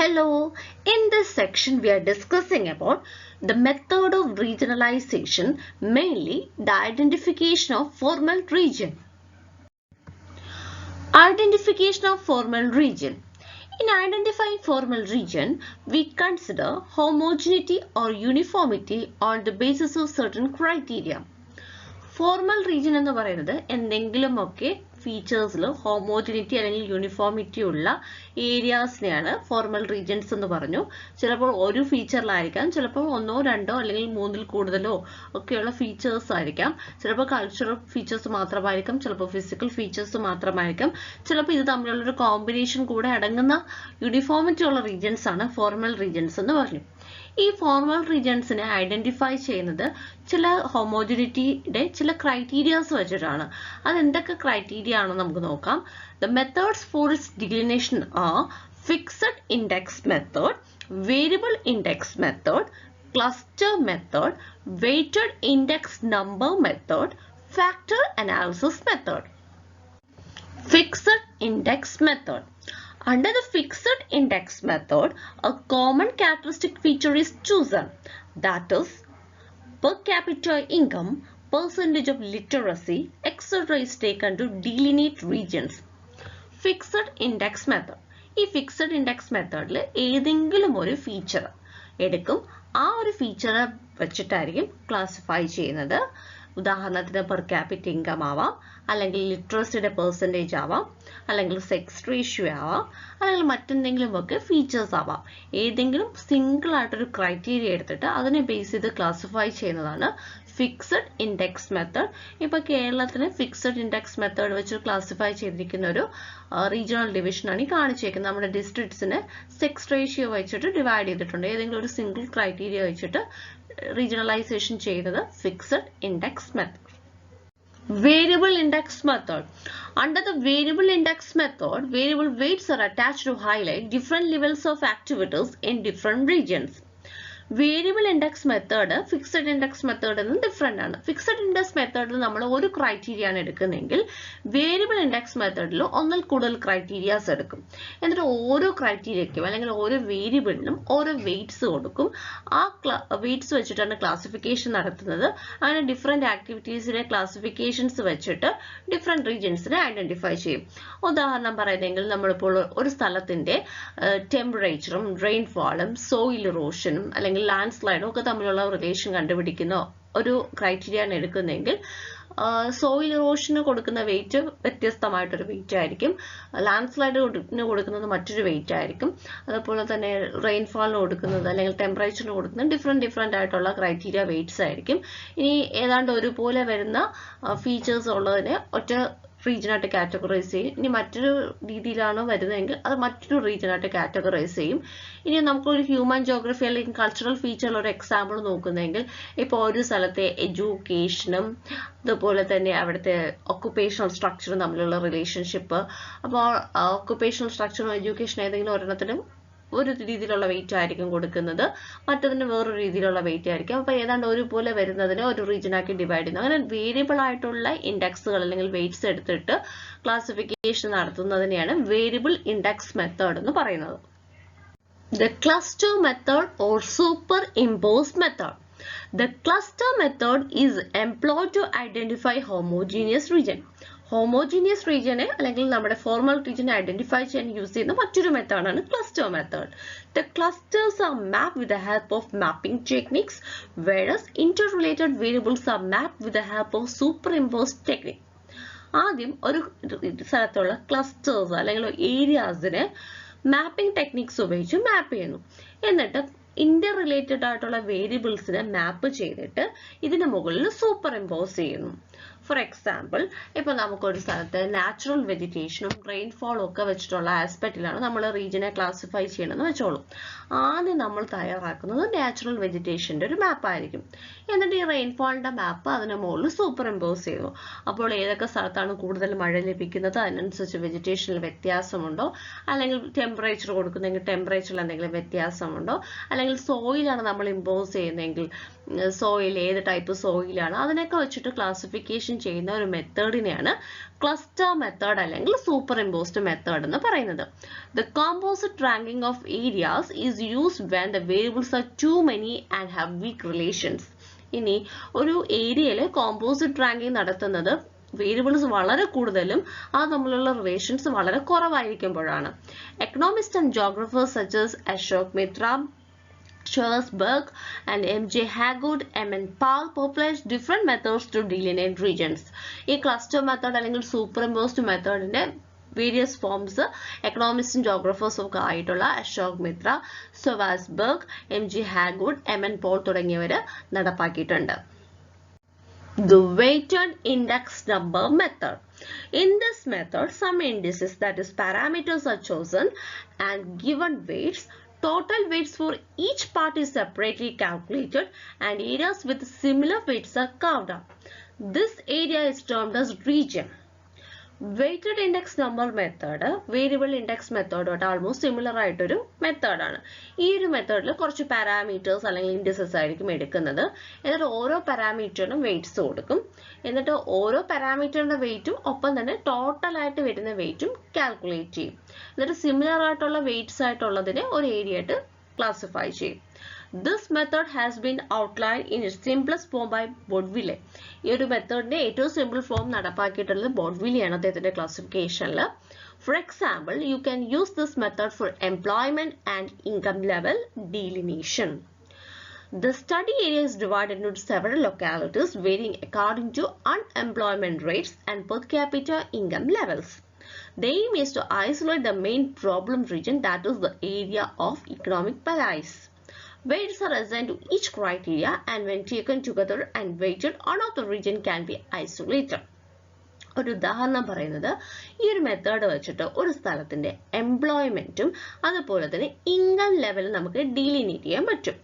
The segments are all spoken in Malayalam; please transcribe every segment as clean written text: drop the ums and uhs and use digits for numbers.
Hello, in this section we are discussing about the method of regionalization, mainly the identification of formal region. Identification of formal region. In identifying formal region, we consider homogeneity or uniformity on the basis of certain criteria. Formal region എന്ന് പറയുന്നത് എന്തെങ്കിലുമൊക്കെ ഫീച്ചേഴ്സിൽ ഹോമോജിനിറ്റി അല്ലെങ്കിൽ യൂണിഫോമിറ്റി ഉള്ള ഏരിയാസിനെയാണ് ഫോർമൽ റീജിയൻസ് എന്ന് പറഞ്ഞു. ചിലപ്പോൾ ഒരു ഫീച്ചറിലായിരിക്കാം, ചിലപ്പോൾ ഒന്നോ രണ്ടോ അല്ലെങ്കിൽ മൂന്നിൽ കൂടുതലോ ഒക്കെയുള്ള ഫീച്ചേഴ്സ് ആയിരിക്കാം. ചിലപ്പോൾ കൾച്ചറൽ ഫീച്ചേഴ്സ് മാത്രമായിരിക്കും, ചിലപ്പോൾ ഫിസിക്കൽ ഫീച്ചേഴ്സ് മാത്രമായിരിക്കും, ചിലപ്പോൾ ഇത് തമ്മിലുള്ളൊരു കോമ്പിനേഷൻ കൂടെ അടങ്ങുന്ന യൂണിഫോമിറ്റി ഉള്ള റീജിയൻസ് ആണ് ഫോർമൽ റീജിയൻസ് എന്ന് പറഞ്ഞു. ഈ ഫോർമൽ റീജിയൻസിനെ ഐഡന്റിഫൈ ചെയ്യുന്നത് ചില ഹോമോജിനിറ്റിയുടെ ചില ക്രൈറ്റീരിയാസ് വെച്ചിട്ടാണ്. അതെന്തൊക്കെ ക്രൈറ്റീരിയ ആണെന്ന് നമുക്ക് നോക്കാം. The methods for its delineation are fixed index method, variable index method, cluster method, weighted index number method, factor analysis method. Fixed index method. Under the fixed index method, a common characteristic feature is chosen, that is, per capita income, percentage of literacy, etc. is taken to delineate regions. Fixed index method. ഈ ഫിക്സഡ് ഇൻഡെക്സ് മെത്തേഡിൽ ഏതെങ്കിലും ഒരു ഫീച്ചർ എടുക്കും, ആ ഒരു ഫീച്ചർ വെച്ചിട്ടായിരിക്കും ക്ലാസിഫൈ ചെയ്യുന്നത്. ഉദാഹരണത്തിന് പെർ ക്യാപിറ്റ ഇൻകം ആവാം, അല്ലെങ്കിൽ ലിറ്ററസിയുടെ പെർസെൻറ്റേജ് ആവാം, അല്ലെങ്കിൽ സെക്സ് റേഷ്യോ ആവാം, അല്ലെങ്കിൽ മറ്റെന്തെങ്കിലുമൊക്കെ ഫീച്ചേഴ്സ് ആവാം. ഏതെങ്കിലും സിംഗിൾ ആയിട്ടൊരു ക്രൈറ്റീരിയ എടുത്തിട്ട് അതിനെ ബേസ് ചെയ്ത് ക്ലാസിഫൈ ചെയ്യുന്നതാണ് ഫിക്സഡ് ഇൻഡെക്സ് മെത്തേഡ്. ഇപ്പോൾ കേരളത്തിന് ഫിക്സഡ് ഇൻഡെക്സ് മെത്തേഡ് വെച്ച് ക്ലാസിഫൈ ചെയ്തിരിക്കുന്ന ഒരു റീജിയണൽ ഡിവിഷനാണ് ഈ കാണിച്ചേക്കുന്നത്. നമ്മുടെ ഡിസ്ട്രിക്ട്സിനെ സെക്സ് റേഷ്യോ വെച്ചിട്ട് ഡിവൈഡ് ചെയ്തിട്ടുണ്ട്. ഏതെങ്കിലും ഒരു സിംഗിൾ ക്രൈറ്റീരിയ വെച്ചിട്ട് regionalization ചെയ്യുന്നത് fixed index method. Variable index method. Under the variable index method, variable weights are attached to highlight different levels of activities in different regions. Variable index method fixed index മെത്തേഡിൽ നിന്ന് ഡിഫറെൻ്റ് ആണ്. ഫിക്സഡ് ഇൻഡെക്സ് മെത്തേഡിൽ നമ്മൾ ഒരു ക്രൈറ്റീരിയ ആണ് എടുക്കുന്നതെങ്കിൽ വേരിയബിൾ ഇൻഡെക്സ് മെത്തേഡിൽ ഒന്നിൽ കൂടുതൽ ക്രൈറ്റീരിയാസ് എടുക്കും. എന്നിട്ട് ഓരോ ക്രൈറ്റീരിയയ്ക്കും അല്ലെങ്കിൽ ഓരോ വേരിയബിളിനും ഓരോ വെയ്റ്റ്സ് കൊടുക്കും. ആ വെയ്റ്റ്സ് വെച്ചിട്ടാണ് ക്ലാസിഫിക്കേഷൻ നടത്തുന്നത്. അങ്ങനെ ഡിഫറെൻ്റ് ആക്ടിവിറ്റീസിലെ ക്ലാസിഫിക്കേഷൻസ് വെച്ചിട്ട് ഡിഫറെൻറ്റ് റീജിയൻസിനെ ഐഡന്റിഫൈ ചെയ്യും. ഉദാഹരണം പറയുന്നതെങ്കിൽ നമ്മളിപ്പോൾ ഒരു സ്ഥലത്തിൻ്റെ ടെമ്പറേച്ചറും റെയിൻഫാളും സോയിൽ ഇറോഷനും അല്ലെങ്കിൽ ലാൻഡ് സ്ലൈഡും ഒക്കെ തമ്മിലുള്ള റിലേഷൻ കണ്ടുപിടിക്കുന്ന ഒരു ക്രൈറ്റീരിയ ആണ് എടുക്കുന്നതെങ്കിൽ സോയിൽ ഇറോഷന് കൊടുക്കുന്ന വെയിറ്റ് വ്യത്യസ്തമായിട്ടൊരു വെയിറ്റ് ആയിരിക്കും, ലാൻഡ് സ്ലൈഡിന് കൊടുക്കുന്നത് മറ്റൊരു വെയിറ്റ് ആയിരിക്കും, അതുപോലെ തന്നെ റെയിൻഫാളിന് കൊടുക്കുന്നത് അല്ലെങ്കിൽ ടെമ്പറേച്ചറിന് കൊടുക്കുന്നത് ഡിഫറെൻ്റ് ആയിട്ടുള്ള ക്രൈറ്റീരിയ വെയിറ്റ്സ് ആയിരിക്കും. ഇനി ഏതാണ്ട് ഒരുപോലെ വരുന്ന ഫീച്ചേഴ്സ് ഉള്ളതിനെ ഒറ്റ റീജിയനായിട്ട് കാറ്റഗറൈസ് ചെയ്യും. ഇനി മറ്റൊരു രീതിയിലാണ് വരുന്നതെങ്കിൽ അത് മറ്റൊരു റീജിയനായിട്ട് കാറ്റഗറൈസ് ചെയ്യും. ഇനി നമുക്കൊരു ഹ്യൂമൻ ജോഗ്രഫി അല്ലെങ്കിൽ കൾച്ചറൽ ഫീച്ചറിൽ ഒരു എക്സാമ്പിൾ നോക്കുന്നതെങ്കിൽ ഇപ്പോൾ ഒരു സ്ഥലത്തെ എഡ്യൂക്കേഷനും അതുപോലെ തന്നെ അവിടുത്തെ ഒക്കുപേഷണൽ സ്ട്രക്ചറും തമ്മിലുള്ള റിലേഷൻഷിപ്പ്. അപ്പോൾ ഒക്കുപേഷണൽ സ്ട്രക്ചറും എഡ്യൂക്കേഷനും ഏതെങ്കിലും ഒരെണ്ണത്തിനും ഒരു രീതിയിലുള്ള വെയിറ്റ് ആയിരിക്കും കൊടുക്കുന്നത്, മറ്റതിന് വേറൊരു രീതിയിലുള്ള വെയിറ്റ് ആയിരിക്കും. അപ്പോൾ ഏതാണ്ട് ഒരുപോലെ വരുന്നതിനെ ഒരു റീജിയനാക്കി ഡിവൈഡ് ചെയ്യുന്നു. അങ്ങനെ വേരിയബിൾ ആയിട്ടുള്ള ഇൻഡെക്സുകൾ അല്ലെങ്കിൽ വെയിറ്റ്സ് എടുത്തിട്ട് ക്ലാസിഫിക്കേഷൻ നടത്തുന്നതിനെയാണ് വേരിയബിൾ ഇൻഡെക്സ് മെത്തേഡ് എന്ന് പറയുന്നത്. The cluster method or superimposed method. The cluster method is employed to identify homogeneous region. Homogeneous റീജിയനെ അല്ലെങ്കിൽ നമ്മുടെ ഫോർമൽ റീജിയനെ ഐഡന്റിഫൈ ചെയ്യാൻ യൂസ് ചെയ്യുന്ന മറ്റൊരു മെത്തേഡാണ് cluster method. The clusters are mapped with the help of mapping techniques, whereas interrelated variables are mapped with the help of superimposed technique. ആദ്യം ഒരു സ്ഥലത്തുള്ള ക്ലസ്റ്റേഴ്സ് അല്ലെങ്കിൽ ഏരിയാസിനെ മാപ്പിംഗ് ടെക്നിക്സ് ഉപയോഗിച്ച് മാപ്പ് ചെയ്യുന്നു. എന്നിട്ട് ഇന്റർ റിലേറ്റഡ് ആയിട്ടുള്ള വേരിയബിൾസിനെ മാപ്പ് ചെയ്തിട്ട് ഇതിന് മുകളിൽ സൂപ്പർ ഇമ്പോസ് ചെയ്യുന്നു. ഫോർ എക്സാമ്പിൾ, ഇപ്പോൾ നമുക്കൊരു സ്ഥലത്ത് നാച്ചുറൽ വെജിറ്റേഷനും റെയിൻഫോളും ഒക്കെ വെച്ചിട്ടുള്ള ആസ്പെക്റ്റിലാണ് നമ്മൾ റീജിയനെ ക്ലാസിഫൈ ചെയ്യണമെന്ന് വെച്ചോളൂ. ആദ്യം നമ്മൾ തയ്യാറാക്കുന്നത് നാച്ചുറൽ വെജിറ്റേഷൻ്റെ ഒരു മാപ്പായിരിക്കും. എന്നിട്ട് ഈ റെയിൻഫോളിൻ്റെ മാപ്പ് അതിന് മുകളിൽ സൂപ്പർ ഇമ്പോസ് ചെയ്യുന്നു. അപ്പോൾ ഏതൊക്കെ സ്ഥലത്താണ് കൂടുതൽ മഴ ലഭിക്കുന്നത്, അതിനനുസരിച്ച് വെജിറ്റേഷനിൽ വ്യത്യാസമുണ്ടോ, അല്ലെങ്കിൽ ടെമ്പറേച്ചർ കൊടുക്കുന്നെങ്കിൽ ടെമ്പറേച്ചറിൽ എന്തെങ്കിലും വ്യത്യാസമുണ്ടോ, അല്ലെങ്കിൽ സോയിലാണ് നമ്മൾ ഇമ്പോസ് ചെയ്യുന്നതെങ്കിൽ സോയിൽ ഏത് ടൈപ്പ് സോയിലാണ് അതിനൊക്കെ വെച്ചിട്ട് ക്ലാസിഫിക്കേഷൻ ചെയ്യുന്ന ഒരു മെത്തേഡിനെയാണ് ക്ലസ്റ്റർ മെത്തേഡ് അല്ലെങ്കിൽ സൂപ്പർ ഇമ്പോസ്ഡ് മെത്തേഡ് എന്ന് പറയുന്നത്. The composite ranking of areas is used when the variables are too many and have weak relations. ഇനി ഒരു ഏരിയയിൽ കോമ്പോസിറ്റ് റാങ്കിങ് നടത്തുന്നത് വേരിയബിൾസ് വളരെ കൂടുതലും അത് തമ്മിലുള്ള റിലേഷൻസ് വളരെ കുറവായിരിക്കുമ്പോഴാണ്. Economist and geographers such as Ashok Mitra, Shersberg and M.J. Hagood, M.N. Paul popularized different methods to delineate regions. ഈ ക്ലസ്റ്റർ മെത്തേഡ് അല്ലെങ്കിൽ സൂപ്പർ ഇമ്പോസ്ഡ് മെത്തേഡിന്റെ വേരിയസ് ഫോംസ് എക്കണോമിസ്റ്റും ജോഗ്രഫേഴ്സും ഒക്കെ ആയിട്ടുള്ള Ashok Mitra, ഷെർസ്ബർഗ്, M.J. Hagood, M.N. Paul തുടങ്ങിയവർ നടപ്പാക്കിയിട്ടുണ്ട്. The weighted index number method. In this method, some indices, that is parameters, are chosen and given weights. Total weights for each part is separately calculated and areas with similar weights are carved out. This area is termed as region. Weighted index number method variable index മെത്തേഡോട്ട് ആൾമോസ്റ്റ് സിമിലർ ആയിട്ടൊരു മെത്തേഡാണ്. ഈ ഒരു മെത്തേഡിൽ കുറച്ച് പാരാമീറ്റേഴ്സ് അല്ലെങ്കിൽ ഇൻഡിസസ് ആയിരിക്കും എടുക്കുന്നത്. എന്നിട്ട് ഓരോ പാരാമീറ്ററിനും വെയിറ്റ്സ് കൊടുക്കും. എന്നിട്ട് ഓരോ പാരാമീറ്ററിന്റെ വെയിറ്റും ഒപ്പം തന്നെ ടോട്ടൽ ആയിട്ട് വരുന്ന വെയിറ്റും കാൽക്കുലേറ്റ് ചെയ്യും. എന്നിട്ട് സിമിലർ ആയിട്ടുള്ള വെയിറ്റ്സ് ആയിട്ടുള്ളതിനെ ഒരു ഏരിയ ആയിട്ട് ക്ലാസിഫൈ ചെയ്യും. This method has been outlined in its simplest form by Bordwille. ഈ ഒരു മെത്തേഡിന്റെ ഏറ്റവും സിമ്പിൾ ഫോം നടപ്പാക്കിയിട്ടുള്ളത് ബോർഡ്വില്ലെയാണ് അദ്ദേഹത്തിന്റെ ക്ലാസിഫിക്കേഷനിൽ. For example, you can use this method for employment and income level delineation. The study area is divided into several localities varying according to unemployment rates and per capita income levels. The aim is to isolate the main problem region, that is the area of economic malaise. Weights are assigned to each criteria and when taken together and weighted, one of the region can be isolated. ഒരു ഉദാഹരണം പറയുന്നത് ഈ ഒരു മെത്തേഡ് വെച്ചിട്ട് ഒരു സ്ഥലത്തിന്റെ എംപ്ലോയ്മെന്റും അതുപോലെ തന്നെ ഇൻകം ലെവലും നമുക്ക് ഡീലിനേറ്റ് ചെയ്യാൻ പറ്റും.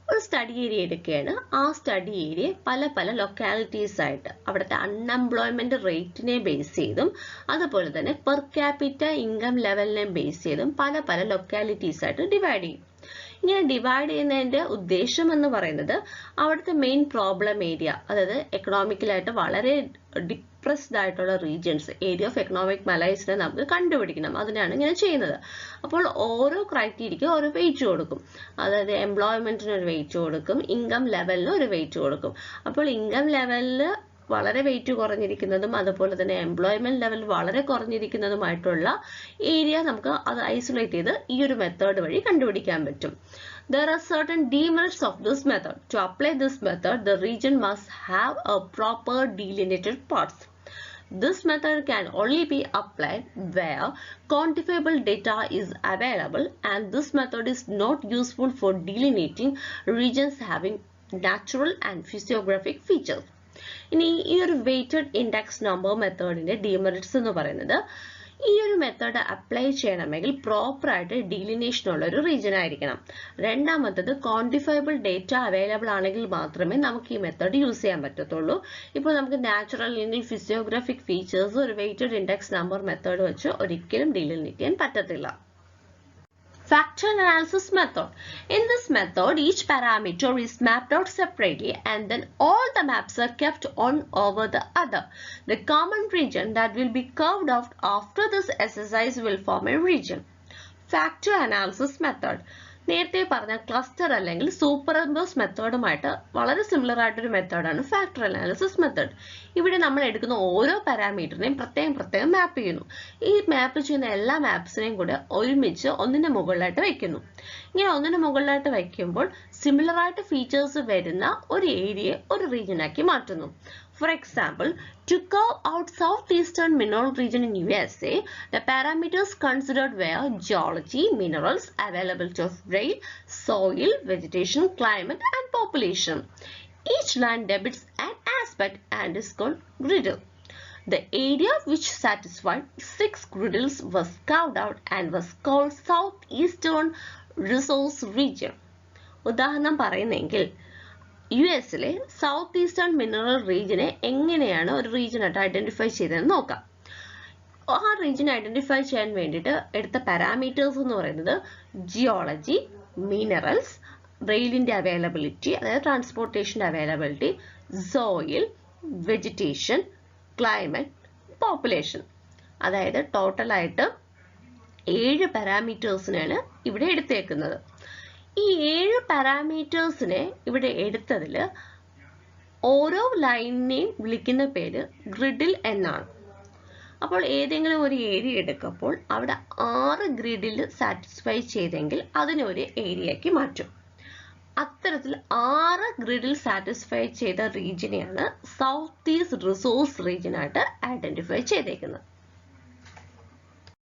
ഒരു സ്റ്റഡി ഏരിയ എടുക്കുകയാണ്. ആ സ്റ്റഡി ഏരിയ പല പല ലൊക്കാലിറ്റീസ് ആയിട്ട് അവിടുത്തെ അൺഎംപ്ലോയ്മെന്റ് റേറ്റിനെ ബേസ് ചെയ്തും അതുപോലെ തന്നെ പെർ ക്യാപിറ്റ ഇൻകം ലെവലിനെ ബേസ് ചെയ്തും പല പല ലൊക്കാലിറ്റീസ് ആയിട്ട് ഡിവൈഡ് ചെയ്യും. ഇങ്ങനെ ഡിവൈഡ് ചെയ്യുന്നതിന്റെ ഉദ്ദേശം എന്ന് പറയുന്നത് അവിടുത്തെ മെയിൻ പ്രോബ്ലം ഏരിയ, അതായത് എക്കണോമിക്കലായിട്ട് വളരെ ഡിപ്രസ്ഡ് ആയിട്ടുള്ള റീജിയൻസ്, ഏരിയ ഓഫ് എക്കണോമിക് മലൈസിനെ നമുക്ക് കണ്ടുപിടിക്കണം. അതിനാണ് ഇങ്ങനെ ചെയ്യുന്നത്. അപ്പോൾ ഓരോ ക്രൈറ്റീരിയയ്ക്ക് ഓരോ വെയിറ്റ് കൊടുക്കും. അതായത് എംപ്ലോയ്മെന്റിന് ഒരു വെയിറ്റ് കൊടുക്കും, ഇൻകം ലെവലിന് ഒരു വെയിറ്റ് കൊടുക്കും. അപ്പോൾ ഇൻകം ലെവലിൽ വളരെ വെയിറ്റ് കുറഞ്ഞിരിക്കുന്നതും അതുപോലെ തന്നെ എംപ്ലോയ്മെന്റ് ലെവൽ വളരെ കുറഞ്ഞിരിക്കുന്നതുമായിട്ടുള്ള ഏരിയ നമുക്ക് അത് ഐസൊലേറ്റ് ചെയ്ത് ഈ ഒരു മെത്തേഡ് വഴി കണ്ടുപിടിക്കാൻ പറ്റും. There are certain demerits of this method. To apply this method, the region must have a proper delineated parts. This method can only be applied where quantifiable data is available, and this method is not useful for delineating regions having natural and physiographic features. ഇനി ഈ ഒരു വെയ്റ്റഡ് ഇൻഡെക്സ് നമ്പർ മെത്തേഡിന്റെ ഡിമെറിറ്റ്സ് എന്ന് പറയുന്നത് ഈ ഒരു മെത്തേഡ് അപ്ലൈ ചെയ്യണമെങ്കിൽ പ്രോപ്പർ ആയിട്ട് ഡീലിനേഷൻ ഉള്ള ഒരു റീജിയൻ ആയിരിക്കണം. രണ്ടാമത്തത് ക്വാണ്ടിഫയബിൾ ഡേറ്റ അവൈലബിൾ ആണെങ്കിൽ മാത്രമേ നമുക്ക് ഈ മെത്തേഡ് യൂസ് ചെയ്യാൻ പറ്റത്തുള്ളൂ. ഇപ്പോൾ നമുക്ക് നാച്ചുറൽ അല്ലെങ്കിൽ ഫിസിയോഗ്രാഫിക് ഫീച്ചേഴ്സ് ഒരു വെയ്റ്റഡ് ഇൻഡെക്സ് നമ്പർ മെത്തേഡ് വെച്ച് ഒരിക്കലും ഡീലിനേറ്റ് ചെയ്യാൻ പറ്റത്തില്ല. Factor analysis method. In this method, each parameter is mapped out separately and then all the maps are kept on over the other. The common region that will be carved out after this exercise will form a region. Factor analysis method. നേരത്തെ പറഞ്ഞ ക്ലസ്റ്റർ അല്ലെങ്കിൽ സൂപ്പർ ഇമ്പോസ് മെത്തേഡുമായിട്ട് വളരെ സിമിലർ ആയിട്ടൊരു മെത്തേഡാണ് ഫാക്ടർ അനാലിസിസ് മെത്തേഡ്. ഇവിടെ നമ്മൾ എടുക്കുന്ന ഓരോ പാരാമീറ്ററിനെയും പ്രത്യേകം മാപ്പ് ചെയ്യുന്നു. ഈ മാപ്പ് ചെയ്യുന്ന എല്ലാ മാപ്സിനെയും കൂടെ ഒരുമിച്ച് ഒന്നിന്റെ മുകളിലായിട്ട് വയ്ക്കുന്നു. ഇങ്ങനെ ഒന്നിന്റെ മുകളിലായിട്ട് വയ്ക്കുമ്പോൾ സിമിലർ ആയിട്ട് ഫീച്ചേഴ്സ് വരുന്ന ഒരു ഏരിയയെ ഒരു റീജിയനാക്കി മാറ്റുന്നു. For example, to carve out southeastern mineral region in USA, the parameters considered were geology, minerals, availability of rain, soil, vegetation, climate, and population. Each land debits an aspect and is called griddle. The area which satisfied 6 griddles was carved out and was called southeastern resource region. ഉദാഹരണം പറയുന്നെങ്കിൽ US സൗത്ത് ഈസ്റ്റേൺ മിനറൽ റീജിയനെ എങ്ങനെയാണ് ഒരു റീജിയനായിട്ട് ഐഡന്റിഫൈ ചെയ്തതെന്ന് നോക്കാം. ആ റീജിയൻ ഐഡന്റിഫൈ ചെയ്യാൻ വേണ്ടിയിട്ട് എടുത്ത പാരാമീറ്റേഴ്സ് എന്ന് പറയുന്നത് ജിയോളജി, മിനറൽസ്, റെയിലിൻ്റെ അവൈലബിലിറ്റി, അതായത് ട്രാൻസ്പോർട്ടേഷൻ്റെ availability, soil, vegetation, climate, population. അതായത് ടോട്ടലായിട്ട് 7 പാരാമീറ്റേഴ്സിനാണ് ഇവിടെ എടുത്തേക്കുന്നത്. ഈ 7 പാരാമീറ്റേഴ്സിനെ ഇവിടെ എടുത്തതിൽ ഓരോ ലൈനിനെയും വിളിക്കുന്ന പേര് ഗ്രിഡിൽ എന്നാണ്. അപ്പോൾ ഏതെങ്കിലും ഒരു ഏരിയ എടുക്കുമ്പോൾ അവിടെ 6 ഗ്രിഡിൽ സാറ്റിസ്ഫൈ ചെയ്തെങ്കിൽ അതിനൊരു ഏരിയയ്ക്ക് മാറ്റും. അത്തരത്തിൽ 6 ഗ്രിഡിൽ സാറ്റിസ്ഫൈ ചെയ്ത റീജിയനെയാണ് സൗത്ത് ഈസ്റ്റ് റിസോഴ്സ് റീജിയനായിട്ട് ഐഡന്റിഫൈ ചെയ്തേക്കുന്നത്.